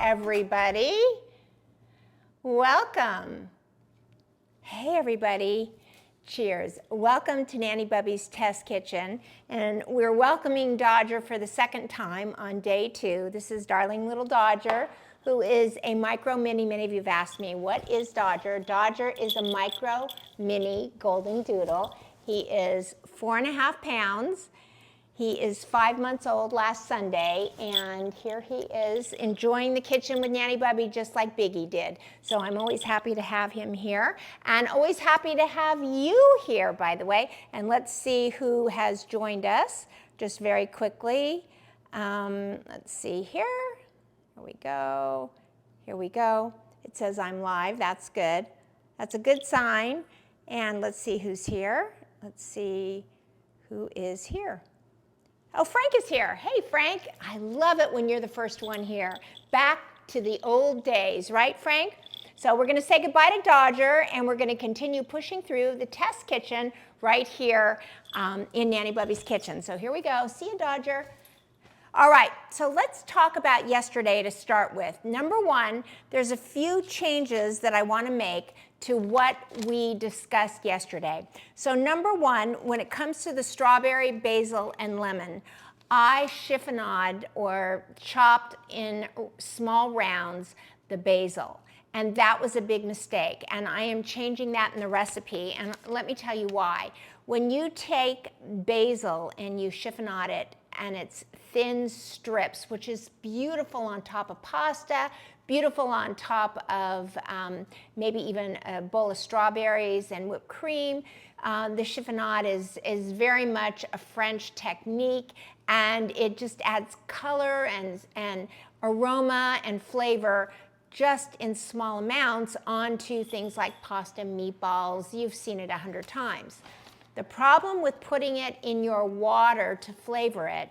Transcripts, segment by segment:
everybody. Welcome. Hey, everybody. Cheers. Welcome to Nanny Bubby's Test Kitchen. And we're welcoming Dodger for the second time on day 2. This is darling little Dodger, who is a micro mini. Many of you have asked me, what is Dodger? Dodger is a micro mini golden doodle. He is 4.5 pounds. He is 5 months old last Sunday, and here he is enjoying the kitchen with Nanny Bubby just like Biggie did. So I'm always happy to have him here, and always happy to have you here, by the way. And let's see who has joined us just very quickly. Let's see here. Here we go. Here we go. It says I'm live. That's good. That's a good sign. And let's see who's here. Let's see who is here. Oh, Frank is here. Hey, Frank. I love it when you're the first one here. Back to the old days, right, Frank? So we're going to say goodbye to Dodger, and we're going to continue pushing through the test kitchen right here in Nanny Bubby's kitchen. So here we go. See you, Dodger. All right, so let's talk about yesterday to start with. Number one, there's a few changes that I want to make to what we discussed yesterday. So number one, when it comes to the strawberry, basil, and lemon, I chiffonade or chopped in small rounds the basil. And that was a big mistake. And I am changing that in the recipe. And let me tell you why. When you take basil and you chiffonade it, and it's thin strips, which is beautiful on top of pasta, beautiful on top of maybe even a bowl of strawberries and whipped cream. The chiffonade is very much a French technique, and it just adds color and aroma and flavor just in small amounts onto things like pasta, meatballs. You've seen it 100 times. The problem with putting it in your water to flavor it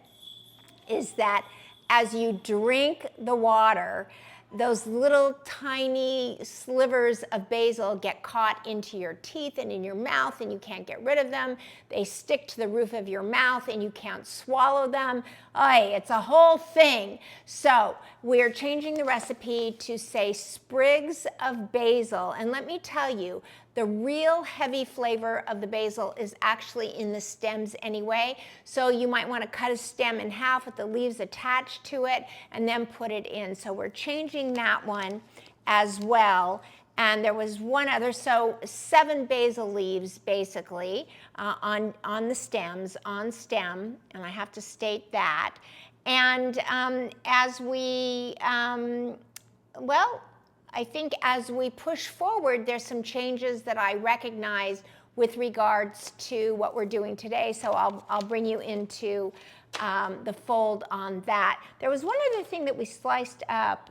is that as you drink the water, those little tiny slivers of basil get caught into your teeth and in your mouth, and you can't get rid of them. They stick to the roof of your mouth and you can't swallow them. It's a whole thing. So we're changing the recipe to say sprigs of basil. And let me tell you, the real heavy flavor of the basil is actually in the stems anyway. So you might want to cut a stem in half with the leaves attached to it and then put it in. So we're changing that one as well. And there was one other, so 7 basil leaves basically on the stems, on stem, and I have to state that. And as we, I think as we push forward, there's some changes that I recognize with regards to what we're doing today. So I'll bring you into the fold on that. There was one other thing that we sliced up,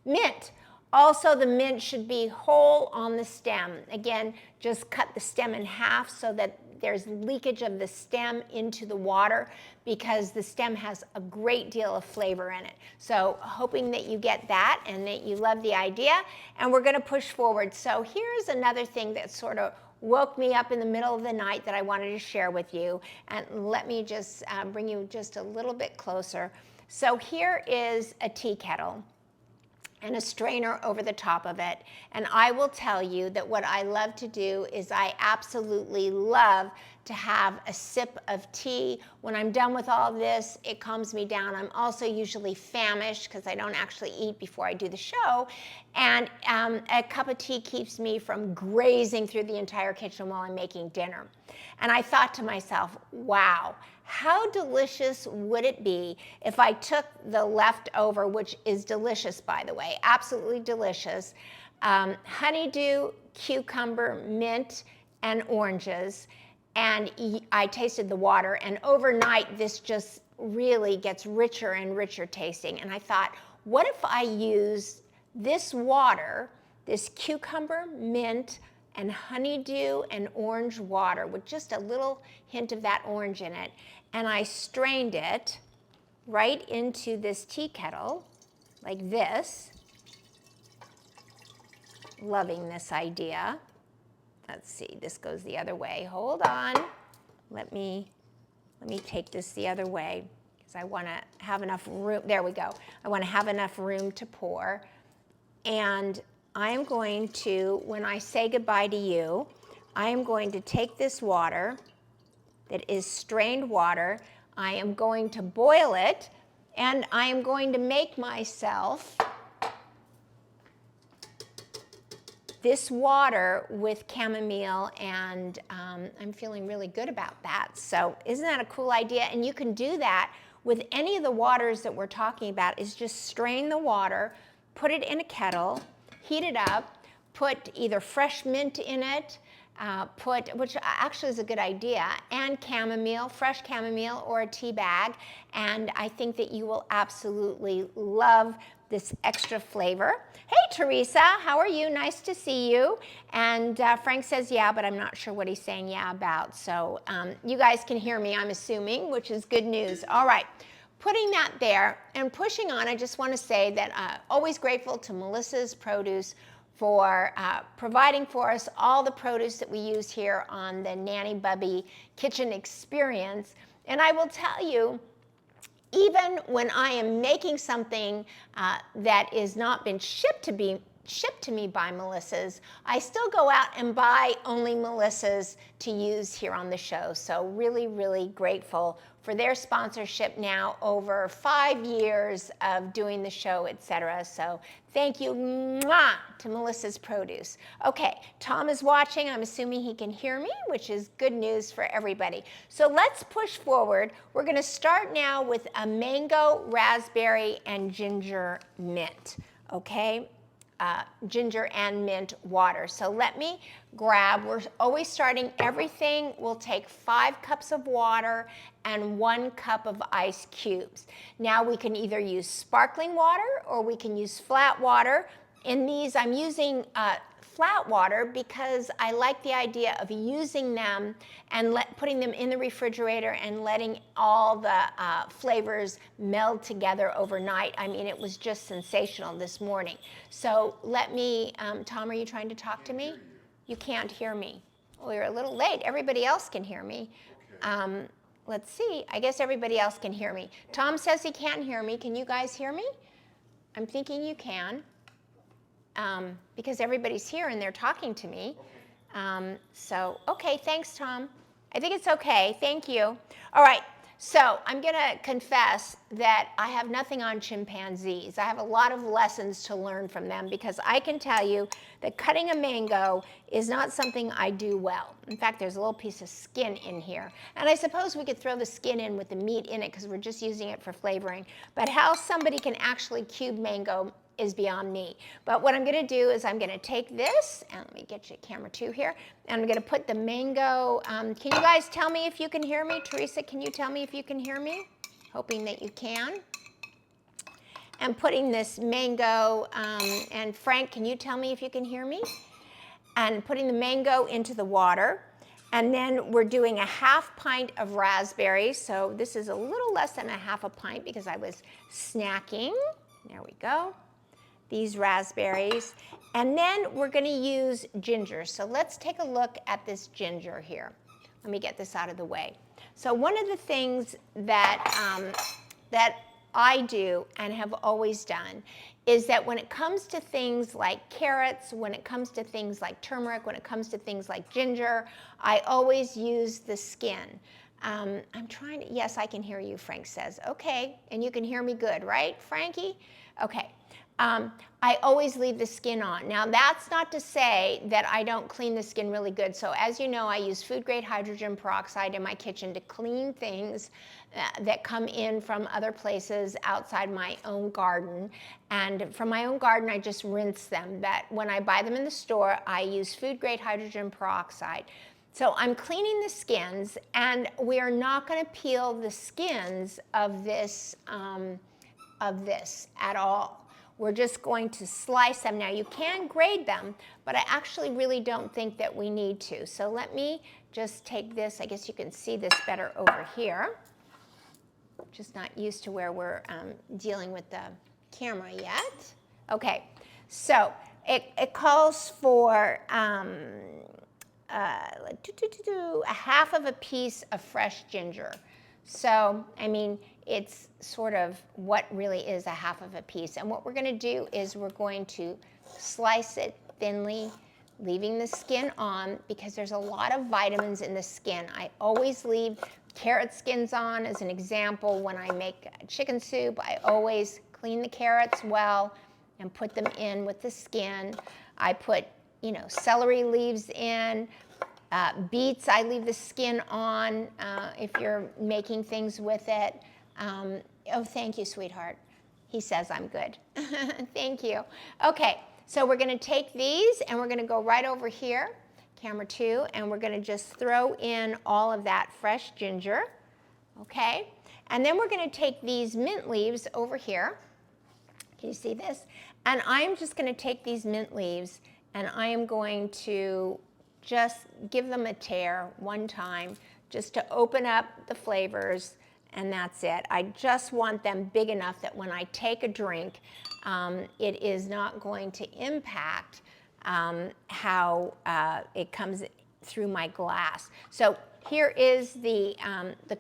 mint. Also, the mint should be whole on the stem. Again, just cut the stem in half so that there's leakage of the stem into the water, because the stem has a great deal of flavor in it. So hoping that you get that and that you love the idea, and we're going to push forward. So here's another thing that sort of woke me up in the middle of the night that I wanted to share with you, and let me just bring you just a little bit closer. So here is a tea kettle and a strainer over the top of it. And I will tell you that what I love to do is I absolutely love to have a sip of tea. When I'm done with all this, it calms me down. I'm also usually famished because I don't actually eat before I do the show. And a cup of tea keeps me from grazing through the entire kitchen while I'm making dinner. And I thought to myself, wow, how delicious would it be if I took the leftover, which is delicious, by the way, absolutely delicious, honeydew, cucumber, mint, and oranges, and I tasted the water, and overnight this just really gets richer and richer tasting. And I thought, what if I use this water, this cucumber, mint, and honeydew and orange water with just a little hint of that orange in it, and I strained it right into this tea kettle like this. Loving this idea. Let's see, this goes the other way. Hold on. Let me take this the other way, because I want to have enough room. There we go. I want to have enough room to pour. And I am going to, when I say goodbye to you, I am going to take this water that is strained water. I am going to boil it, and I am going to make myself this water with chamomile, and I'm feeling really good about that. So isn't that a cool idea? And you can do that with any of the waters that we're talking about. Is just strain the water, put it in a kettle, heat it up, put either fresh mint in it, which actually is a good idea, and chamomile, fresh chamomile or a tea bag, and I think that you will absolutely love this extra flavor. Hey Teresa, how are you? Nice to see you. And Frank says yeah, but I'm not sure what he's saying yeah about. So you guys can hear me, I'm assuming, which is good news. All right, putting that there and pushing on, I just want to say that always grateful to Melissa's Produce for providing for us all the produce that we use here on the Nanny Bubby Kitchen Experience. And I will tell you, even when I am making something that is not been shipped to me by Melissa's, I still go out and buy only Melissa's to use here on the show. So really, really grateful for their sponsorship now over 5 years of doing the show, etc. So thank you to Melissa's Produce. Okay, Tom is watching. I'm assuming he can hear me, which is good news for everybody. So let's push forward. We're going to start now with a mango, raspberry, and ginger mint. Okay? Ginger and mint water. So let me grab, we're always starting everything, we'll take 5 cups of water and 1 cup of ice cubes. Now we can either use sparkling water or we can use flat water. In these I'm using flat water because I like the idea of using them and putting them in the refrigerator and letting all the flavors meld together overnight. I mean, it was just sensational this morning. So let me, Tom, are you trying to talk to me? You can't hear me. Well, you're a little late. Everybody else can hear me. Okay. Let's see. I guess everybody else can hear me. Tom says he can't hear me. Can you guys hear me? I'm thinking you can. Because everybody's here and they're talking to me. So, okay, thanks, Tom. I think it's okay. Thank you. All right, so I'm going to confess that I have nothing on chimpanzees. I have a lot of lessons to learn from them because I can tell you that cutting a mango is not something I do well. In fact, there's a little piece of skin in here. And I suppose we could throw the skin in with the meat in it because we're just using it for flavoring. But how somebody can actually cube mango is beyond me. But what I'm going to do is I'm going to take this, and let me get you camera 2 here, and I'm going to put the mango, can you guys tell me if you can hear me? Teresa, can you tell me if you can hear me? Hoping that you can. And putting this mango, and Frank, can you tell me if you can hear me? And putting the mango into the water. And then we're doing a 1/2 pint of raspberries. So this is a little less than a 1/2 pint because I was snacking. There we go. These raspberries. And then we're going to use ginger. So let's take a look at this ginger here. Let me get this out of the way. So one of the things that, that I do and have always done is that when it comes to things like carrots, when it comes to things like turmeric, when it comes to things like ginger, I always use the skin. I'm trying to, yes, I can hear you, Frank says. Okay, and you can hear me good, right, Frankie? Okay. I always leave the skin on. Now, that's not to say that I don't clean the skin really good. So as you know, I use food-grade hydrogen peroxide in my kitchen to clean things that come in from other places outside my own garden. And from my own garden, I just rinse them. But when I buy them in the store, I use food-grade hydrogen peroxide. So I'm cleaning the skins, and we are not going to peel the skins of this at all. We're just going to slice them. Now you can grate them, but I actually really don't think that we need to. So let me just take this. I guess you can see this better over here. Just not used to where we're dealing with the camera yet. Okay, so it calls for a 1/2 of a piece of fresh ginger. So, I mean, it's sort of what really is a half of a piece. And what we're going to do is we're going to slice it thinly, leaving the skin on because there's a lot of vitamins in the skin. I always leave carrot skins on as an example. When I make chicken soup, I always clean the carrots well and put them in with the skin. I put, celery leaves in. Beets, I leave the skin on if you're making things with it. Oh, thank you, sweetheart. He says I'm good. Thank you. Okay, so we're going to take these and we're going to go right over here, camera 2, and we're going to just throw in all of that fresh ginger. Okay, and then we're going to take these mint leaves over here. Can you see this? And I'm just going to take these mint leaves and I am going to just give them a tear one time just to open up the flavors, and that's it. I just want them big enough that when I take a drink, it is not going to impact how it comes through my glass. So here is the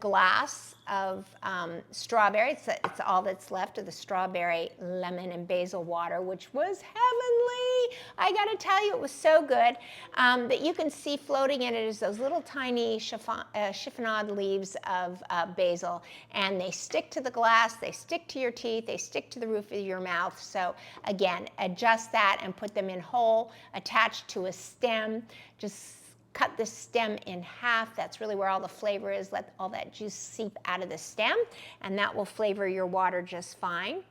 glass of strawberry. It's all that's left of the strawberry, lemon, and basil water, which was heavenly. I got to tell you, it was so good. That you can see floating in it is those little tiny chiffonade leaves of basil, and they stick to the glass, they stick to your teeth, they stick to the roof of your mouth. So again, adjust that and put them in whole, attached to a stem. Just cut the stem in half. That's really where all the flavor is. Let all that juice seep out of the stem, and that will flavor your water just fine.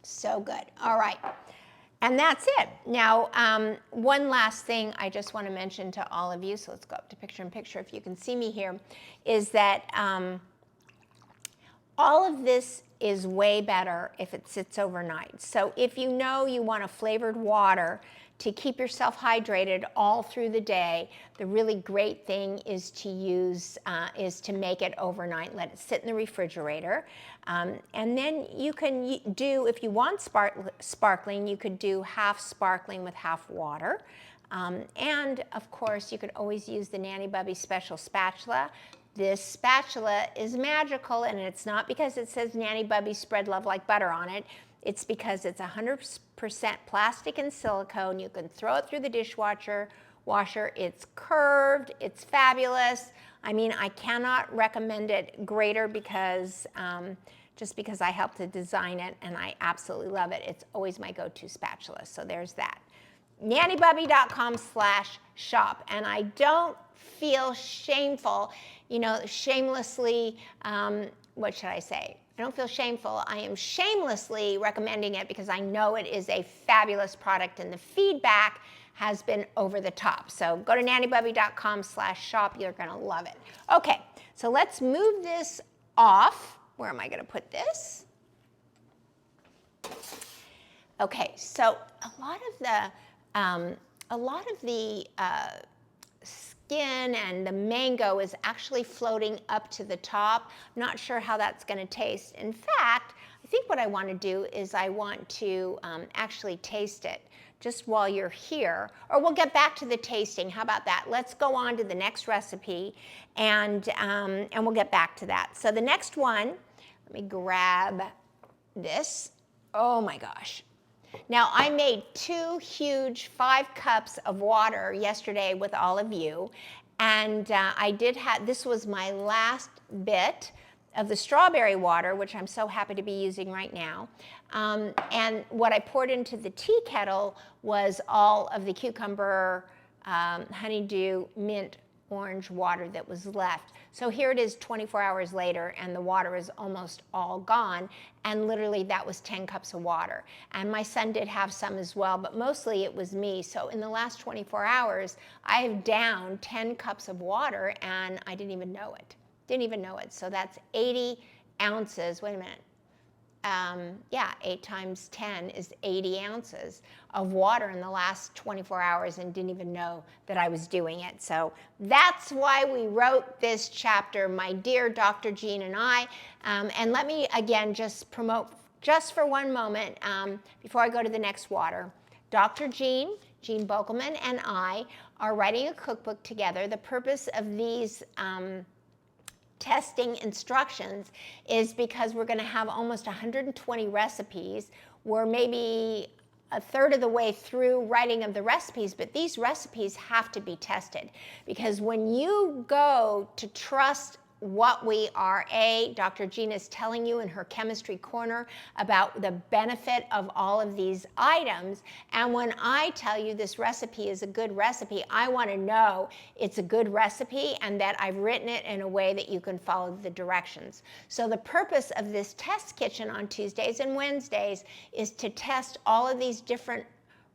So good. All right. And that's it. Now, one last thing I just want to mention to all of you, so let's go up to picture in picture if you can see me here, is that all of this is way better if it sits overnight. So if you know you want a flavored water to keep yourself hydrated all through the day, the really great thing is to make it overnight. Let it sit in the refrigerator. And then you can do, if you want sparkling, you could do half sparkling with half water. And of course, you could always use the Nanny Bubby special spatula. This spatula is magical, and it's not because it says Nanny Bubby spread love like butter on it. It's because it's 100% plastic and silicone. You can throw it through the dishwasher. It's curved. It's fabulous. I mean, I cannot recommend it greater because just because I helped to design it, and I absolutely love it. It's always my go-to spatula. So there's that. nannybubby.com/shop. And I don't feel shameful, shamelessly, what should I say? I don't feel shameful. I am shamelessly recommending it because I know it is a fabulous product and the feedback has been over the top. So go to nannybubby.com/shop. You're going to love it. Okay, so let's move this off. Where am I going to put this? Okay, so a lot of the skin and the mango is actually floating up to the top. I'm not sure how that's going to taste. In fact, I think what I want to do is I want to actually taste it just while you're here, or we'll get back to the tasting. How about that? Let's go on to the next recipe, and we'll get back to that. So the next one, let me grab this. Oh my gosh. Now, I made 2 huge 5 cups of water yesterday with all of you, and this was my last bit of the strawberry water, which I'm so happy to be using right now. And what I poured into the tea kettle was all of the cucumber, honeydew, mint, orange water that was left. So here it is 24 hours later, and the water is almost all gone, and literally that was 10 cups of water. And my son did have some as well, but mostly it was me. So in the last 24 hours, I have downed 10 cups of water, and I didn't even know it. So that's 80 ounces. Wait a minute. 8 times 10 is 80 ounces of water in the last 24 hours, and didn't even know that I was doing it. So that's why we wrote this chapter, my dear Dr. Jean and I. And let me again just promote, just for one moment, before I go to the next water. Dr. Jean Jean Bokelmann and I are writing a cookbook together. The purpose of these testing instructions is because we're going to have almost 120 recipes. We're maybe a third of the way through writing of the recipes, but these recipes have to be tested, because when you go to trust what Dr. Jean is telling you in her chemistry corner about the benefit of all of these items, and when I tell you this recipe is a good recipe, I want to know it's a good recipe and that I've written it in a way that you can follow the directions. So the purpose of this test kitchen on Tuesdays and Wednesdays is to test all of these different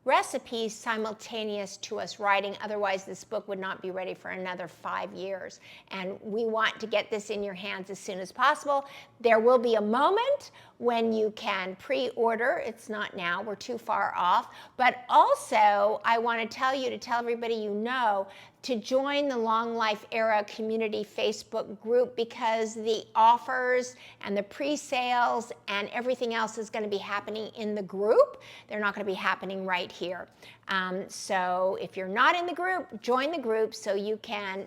recipes simultaneous to us writing. Otherwise, this book would not be ready for another 5 years. And we want to get this in your hands as soon as possible. There will be a moment when you can pre-order. It's not now, we're too far off. But also, I want to tell everybody you know, to join the Long Life Era Community Facebook group, because the offers and the pre-sales and everything else is going to be happening in the group. They're not going to be happening right here. So if you're not in the group, join the group so you can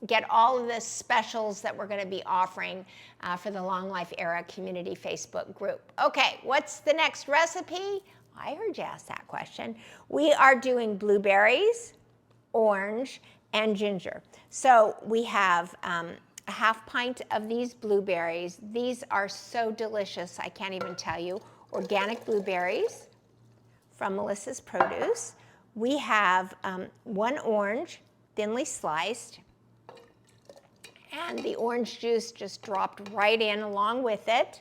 get all of the specials that we're going to be offering for the Long Life Era Community Facebook group. Okay, what's the next recipe? I heard you ask that question. We are doing blueberries, orange, and ginger. So we have a half pint of these blueberries. These are so delicious, I can't even tell you. Organic blueberries from Melissa's Produce. We have 1 orange, thinly sliced, and the orange juice just dropped right in along with it.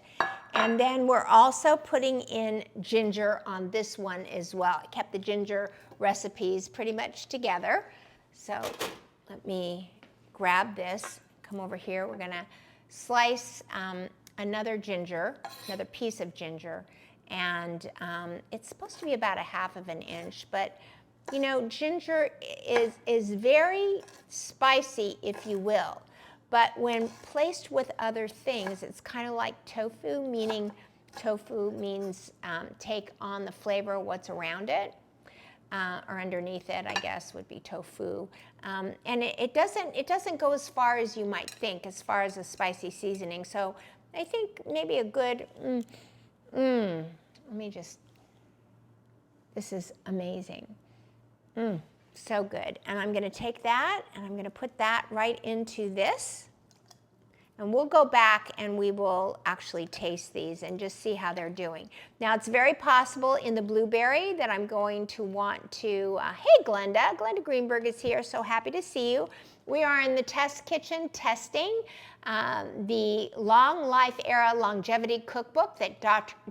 And then we're also putting in ginger on this one as well. I kept the ginger recipes pretty much together. So let me grab this, come over here. We're gonna slice another piece of ginger. And it's supposed to be about 1/2 inch, but you know, ginger is very spicy, if you will. But when placed with other things, it's kind of like tofu, meaning tofu means take on the flavor of what's around it, or underneath it, I guess, would be tofu. And it doesn't go as far as you might think, as far as a spicy seasoning. So I think maybe a good, this is amazing. So good. And I'm going to take that and I'm going to put that right into this. And we'll go back and we will actually taste these and just see how they're doing. Now, it's very possible in the blueberry that I'm going to want to, hey Glenda Greenberg is here, so happy to see you. We are in the test kitchen testing the Long Life Era Longevity Cookbook that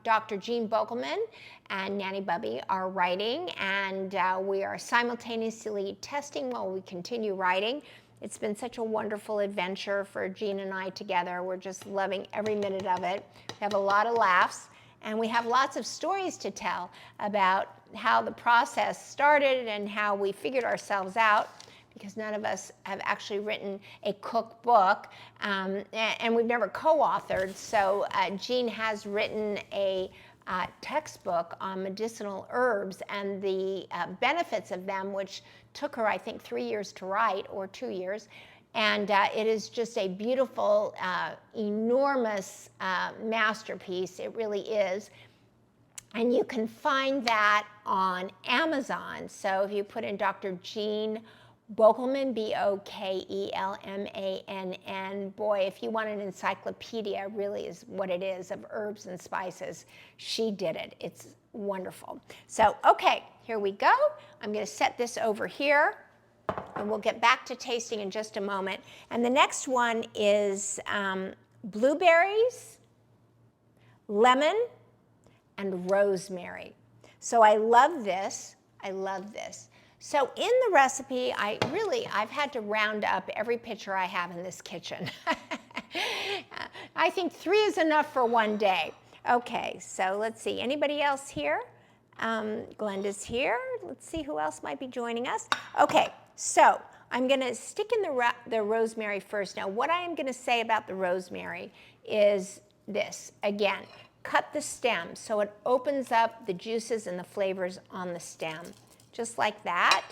Dr. Jean Bokelmann and Nanny Bubby are writing, and we are simultaneously testing while we continue writing. It's been such a wonderful adventure for Jean and I together. We're just loving every minute of it. We have a lot of laughs, and we have lots of stories to tell about how the process started and how we figured ourselves out, because none of us have actually written a cookbook, and we've never co-authored. So Jean has written a textbook on medicinal herbs and the benefits of them, which took her, I think, 3 years to write, or 2 years. And it is just a beautiful, enormous masterpiece. It really is. And you can find that on Amazon. So if you put in Dr. Jean Bokelmann, Bokelmann, boy, if you want an encyclopedia, really is what it is, of herbs and spices, she did it. It's wonderful. So, okay, here we go. I'm going to set this over here, and we'll get back to tasting in just a moment. And the next one is blueberries, lemon, and rosemary. So I love this. I love this. So in the recipe, I've had to round up every picture I have in this kitchen. I think 3 is enough for one day. Okay, so let's see. Anybody else here? Glenda's here. Let's see who else might be joining us. Okay, so I'm going to stick in the rosemary first. Now, what I am going to say about the rosemary is this. Again, cut the stem so it opens up the juices and the flavors on the stem. just like that.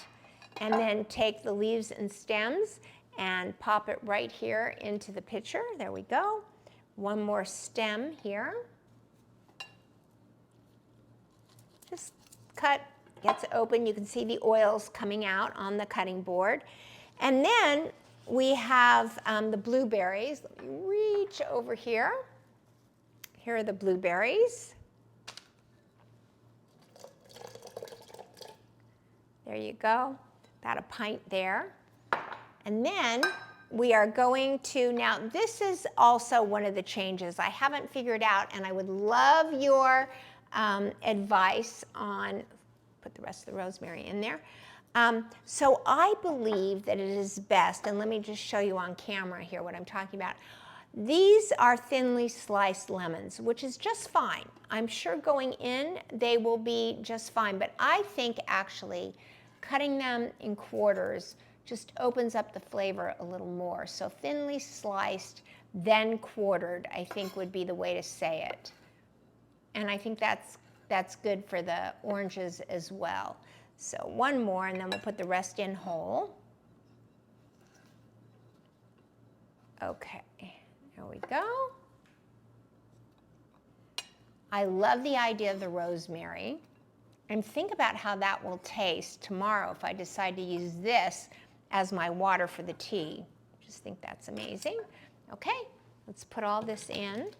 And then take the leaves and stems and pop it right here into the pitcher. There we go. One more stem here. Just cut, gets open. You can see the oils coming out on the cutting board. And then we have the blueberries. Let me reach over here. Here are the blueberries. There you go. About a pint there. And then we are going to, now this is also one of the changes I haven't figured out, and I would love your advice on, put the rest of the rosemary in there. So I believe that it is best, and let me just show you on camera here what I'm talking about. These are thinly sliced lemons, which is just fine. I'm sure going in they will be just fine, but I think actually cutting them in quarters just opens up the flavor a little more. So thinly sliced, then quartered, I think would be the way to say it. And I think that's good for the oranges as well. So one more, and then we'll put the rest in whole. Okay, there we go. I love the idea of the rosemary. And think about how that will taste tomorrow if I decide to use this as my water for the tea. Just think that's amazing. Okay, let's put all this in.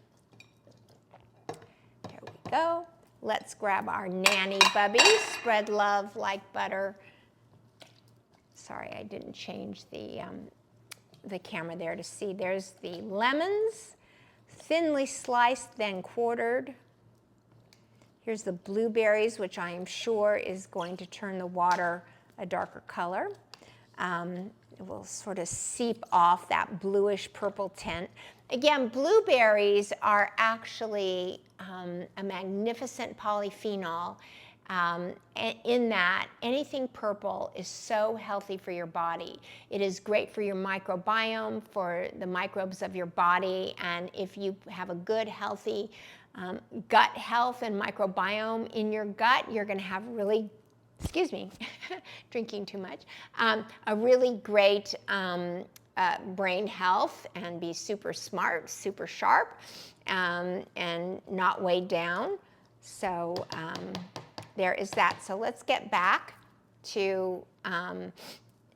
There we go. Let's grab our Nanny Bubbies. Spread love like butter. Sorry, I didn't change the camera there to see. There's the lemons, thinly sliced, then quartered. Here's the blueberries, which I am sure is going to turn the water a darker color. It will sort of seep off that bluish purple tint. Again, blueberries are actually a magnificent polyphenol in that anything purple is so healthy for your body. It is great for your microbiome, for the microbes of your body, and if you have a good, healthy gut health and microbiome in your gut, you're going to have really, excuse me, drinking too much, a really great brain health and be super smart, super sharp, and not weighed down. So there is that. So let's get back to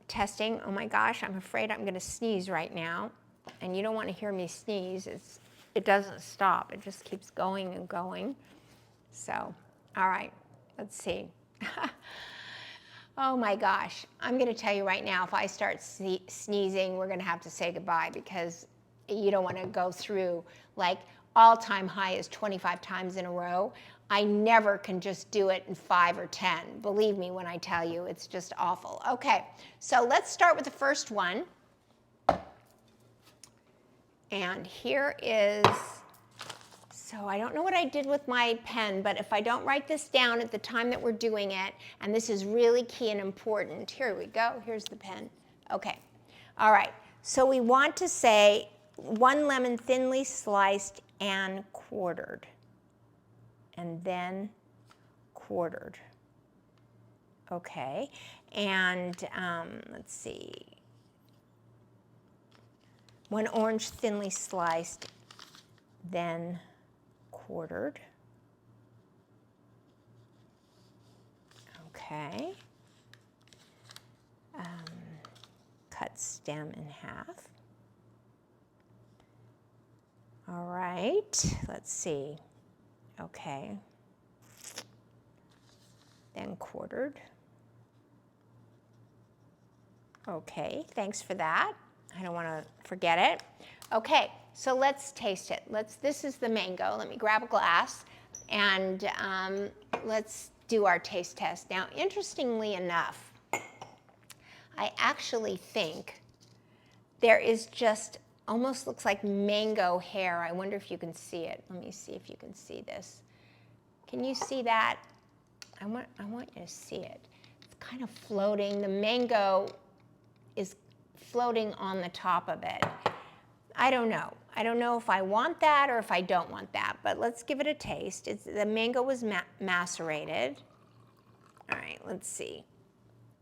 testing. Oh my gosh, I'm afraid I'm going to sneeze right now. And you don't want to hear me sneeze. It doesn't stop. It just keeps going and going. So, all right, let's see. Oh my gosh, I'm going to tell you right now, if I start sneezing, we're going to have to say goodbye, because you don't want to go through, like, all-time high is 25 times in a row. I never can just do it in 5 or 10. Believe me when I tell you, it's just awful. Okay, so let's start with the first one. And here is, so I don't know what I did with my pen, but if I don't write this down at the time that we're doing it, and this is really key and important. Here we go, here's the pen. Okay, all right, so we want to say 1 lemon thinly sliced and quartered, and then quartered. Okay, and let's see. 1 orange thinly sliced, then quartered. Okay. Cut stem in half. All right, let's see. Okay. Then quartered. Okay, thanks for that. I don't want to forget it. Okay, so let's taste it. This is the mango. Let me grab a glass and let's do our taste test. Now, interestingly enough, I actually think there is just almost looks like mango hair. I wonder if you can see it. Let me see if you can see this. Can you see that? I want you to see it. It's kind of floating. The mango is floating on the top of it. I don't know. I don't know if I want that or if I don't want that, but let's give it a taste. The mango was macerated. All right, let's see.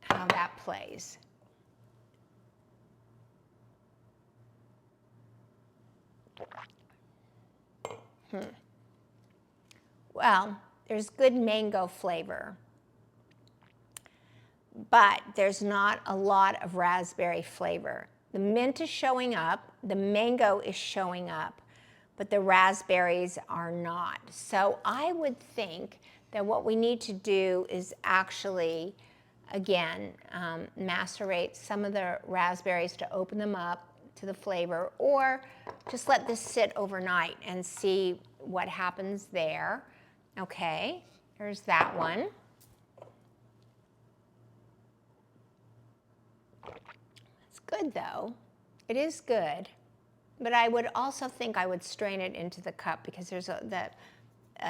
how that plays. Well, there's good mango flavor, but there's not a lot of raspberry flavor. The mint is showing up, the mango is showing up, but the raspberries are not. So I would think that what we need to do is actually, again, macerate some of the raspberries to open them up to the flavor, or just let this sit overnight and see what happens there. Okay, there's that one. It's good though. It is good. But I would also think I would strain it into the cup, because there's the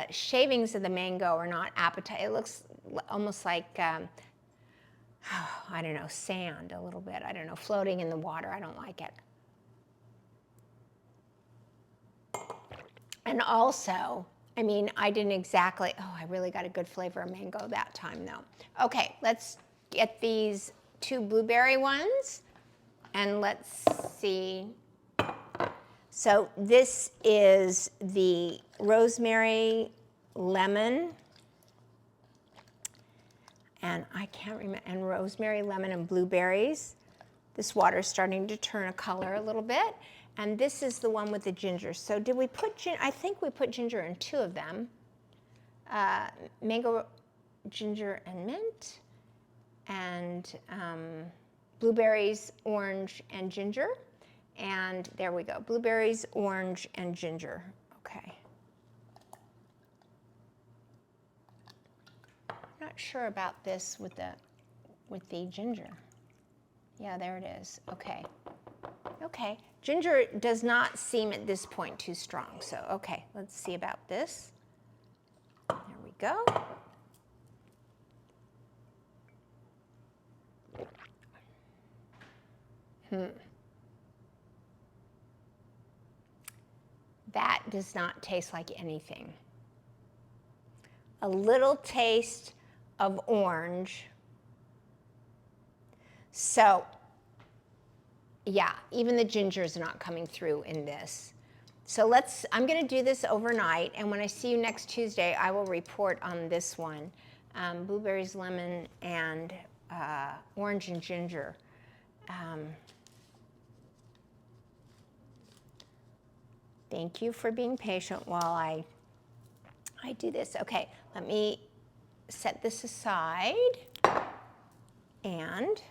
shavings of the mango are not appetite. It looks almost like, I don't know, sand a little bit. I don't know, floating in the water. I don't like it. And also, I mean, I didn't exactly, I really got a good flavor of mango that time though. Okay, let's get these 2 blueberry ones and let's see. So this is the rosemary lemon, and I can't remember, and rosemary, lemon, and blueberries. This water is starting to turn a color a little bit. And this is the one with the ginger. So did we put ginger? I think we put ginger in 2 of them. Mango, ginger, and mint. And blueberries, orange, and ginger. And there we go, blueberries, orange, and ginger. Okay. I'm not sure about this with the ginger. Yeah, there it is. Okay. Okay. Ginger does not seem at this point too strong. So, okay, let's see about this. There we go. That does not taste like anything. A little taste of orange. So, yeah, even the ginger is not coming through in this. So I'm gonna do this overnight, and when I see you next Tuesday, I will report on this one. Blueberries, lemon, and orange and ginger. Thank you for being patient while I do this. Okay, let me set this aside, and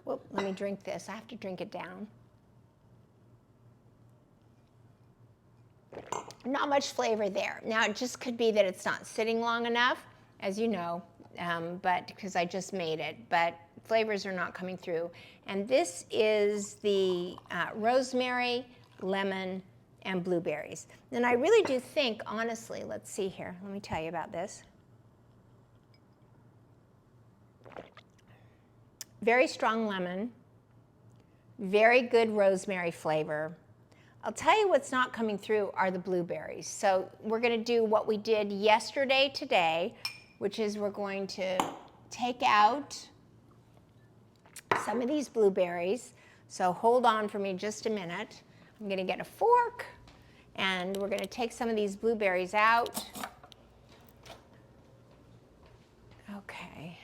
whoop, let me drink this. I have to drink it down. Not much flavor there. Now, it just could be that it's not sitting long enough, as you know, but because I just made it, but flavors are not coming through. And this is the rosemary, lemon, and blueberries. And I really do think, honestly, let's see here. Let me tell you about this. Very strong lemon, very good rosemary flavor. I'll tell you what's not coming through are the blueberries. So we're gonna do what we did yesterday today, which is we're going to take out some of these blueberries. So hold on for me just a minute. I'm gonna get a fork, and we're gonna take some of these blueberries out. Okay.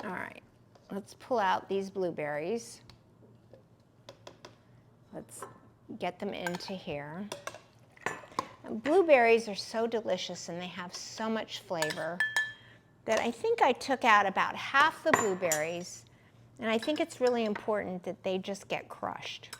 All right, let's pull out these blueberries. Let's get them into here. And blueberries are so delicious, and they have so much flavor that I think I took out about half the blueberries, and I think it's really important that they just get crushed.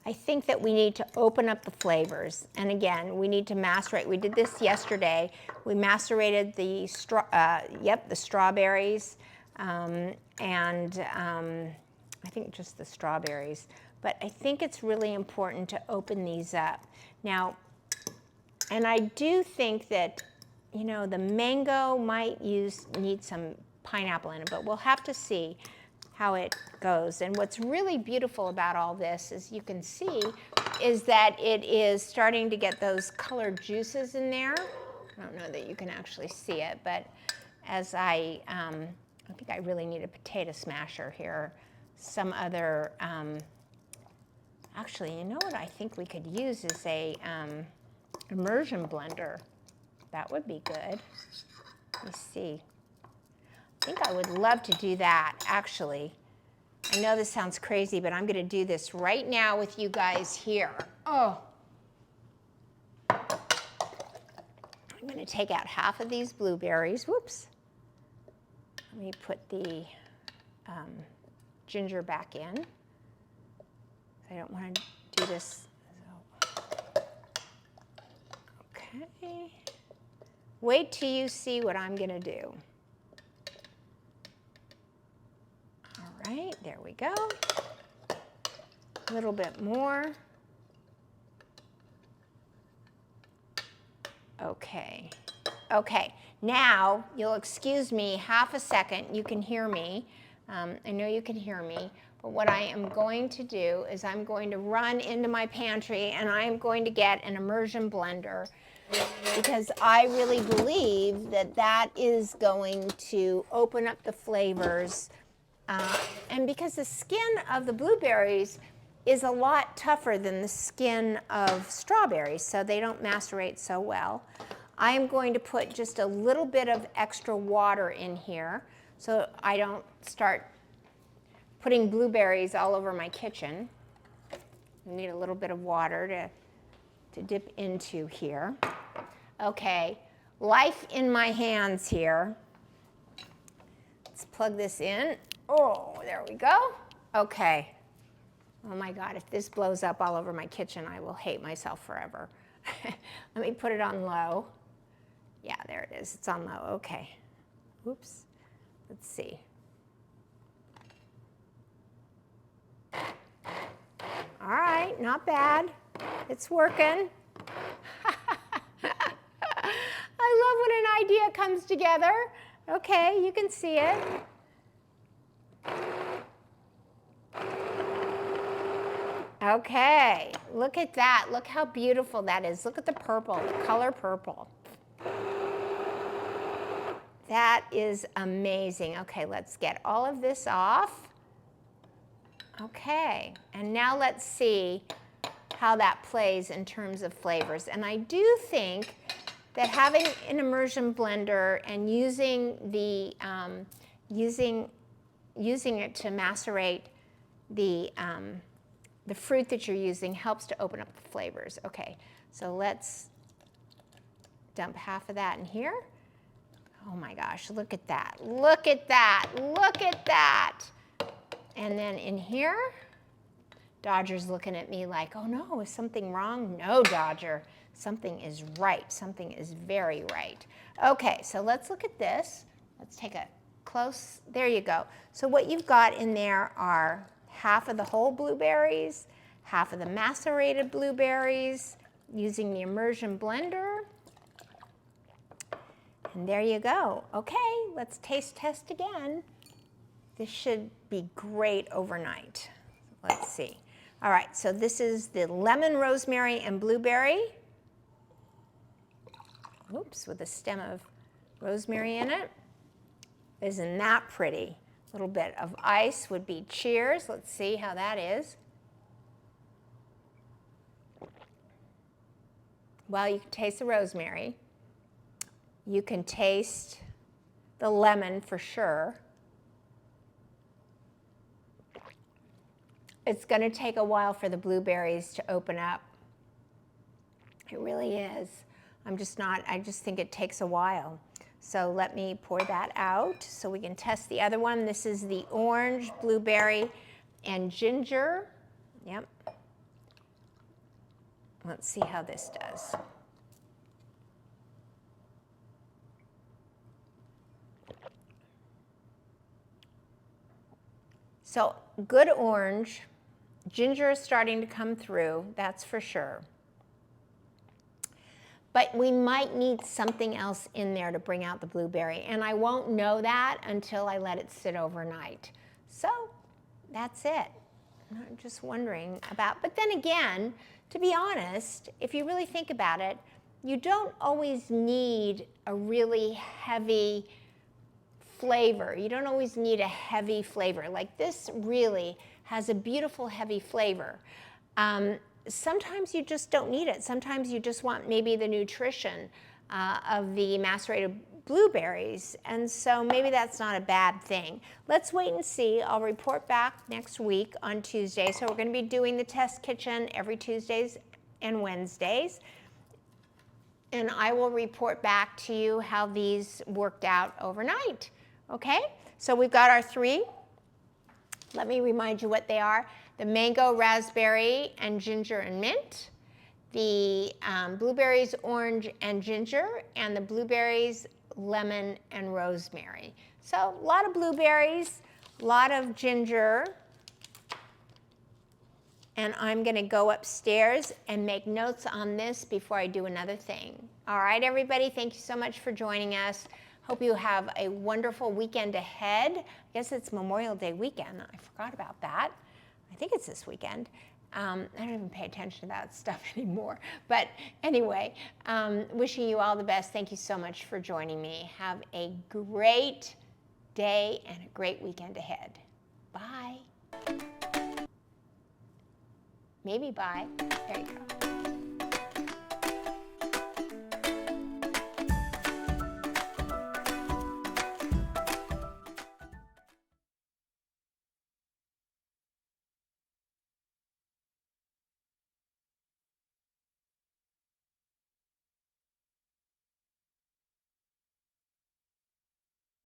I think that we need to open up the flavors, and again, we need to macerate. We did this yesterday. We macerated the strawberries, and I think just the strawberries. But I think it's really important to open these up. Now, and I do think that, you know, the mango might need some pineapple in it, but we'll have to see how it goes. And what's really beautiful about all this is you can see is that it is starting to get those colored juices in there. I don't know that you can actually see it, but as I think I really need a potato smasher here. Some other, actually, you know what I think we could use is a immersion blender. That would be good. Let me see. I think I would love to do that, actually. I know this sounds crazy, but I'm going to do this right now with you guys here. Oh. I'm going to take out half of these blueberries. Whoops. Let me put the ginger back in. I don't want to do this. Okay. Wait till you see what I'm going to do. All right, there we go. A little bit more. Okay. Okay, now you'll excuse me half a second. You can hear me. I know you can hear me. But what I am going to do is I'm going to run into my pantry and I'm going to get an immersion blender because I really believe that that is going to open up the flavors. And because the skin of the blueberries is a lot tougher than the skin of strawberries, so they don't macerate so well. I am going to put just a little bit of extra water in here so I don't start putting blueberries all over my kitchen. I need a little bit of water to dip into here. Okay, life in my hands here. Let's plug this in. Oh, there we go. Okay. Oh my God, if this blows up all over my kitchen, I will hate myself forever. Let me put it on low. Yeah, there it is. It's on low. Okay. Oops. Let's see. All right, not bad. It's working. I love when an idea comes together. Okay, you can see it. Okay, look at that. Look how beautiful that is. Look at the purple, the color purple. That is amazing. Okay, let's get all of this off. Okay, and now let's see how that plays in terms of flavors. And I do think that having an immersion blender and using the using it to macerate the fruit that you're using helps to open up the flavors. Okay, so let's dump half of that in here. Oh my gosh, look at that, look at that, look at that. And then in here, Dodger's looking at me like, oh no, is something wrong? No, Dodger, something is right, something is very right. Okay, so let's look at this. Let's take a close, there you go. So what you've got in there are half of the whole blueberries, half of the macerated blueberries, using the immersion blender. And there you go. Okay, let's taste test again. This should be great overnight. Let's see. All right, so this is the lemon, rosemary, and blueberry. Oops, with a stem of rosemary in it. Isn't that pretty? A little bit of ice would be cheers. Let's see how that is. Well, you can taste the rosemary. You can taste the lemon for sure. It's going to take a while for the blueberries to open up. It really is. I just think it takes a while. So let me pour that out so we can test the other one. This is the orange, blueberry, and ginger. Yep. Let's see how this does. So good orange. Ginger is starting to come through, that's for sure. But we might need something else in there to bring out the blueberry, and I won't know that until I let it sit overnight. So that's it. I'm just wondering about, but then again, to be honest, if you really think about it, you don't always need a really heavy flavor. You don't always need a heavy flavor. Like this really has a beautiful heavy flavor. Sometimes you just don't need it. Sometimes you just want maybe the nutrition of the macerated blueberries, and so maybe that's not a bad thing. Let's wait and see. I'll report back next week on Tuesday. So we're going to be doing the test kitchen every Tuesdays and Wednesdays, and I will report back to you how these worked out overnight. Okay, so we've got our 3. Let me remind you what they are: the mango, raspberry, and ginger and mint, the blueberries, orange, and ginger, and the blueberries, lemon, and rosemary. So a lot of blueberries, a lot of ginger, and I'm going to go upstairs and make notes on this before I do another thing. All right, everybody, thank you so much for joining us. Hope you have a wonderful weekend ahead. I guess it's Memorial Day weekend. I forgot about that. I think it's this weekend. I don't even pay attention to that stuff anymore. But anyway, wishing you all the best. Thank you so much for joining me. Have a great day and a great weekend ahead. Bye. Maybe bye. There you go.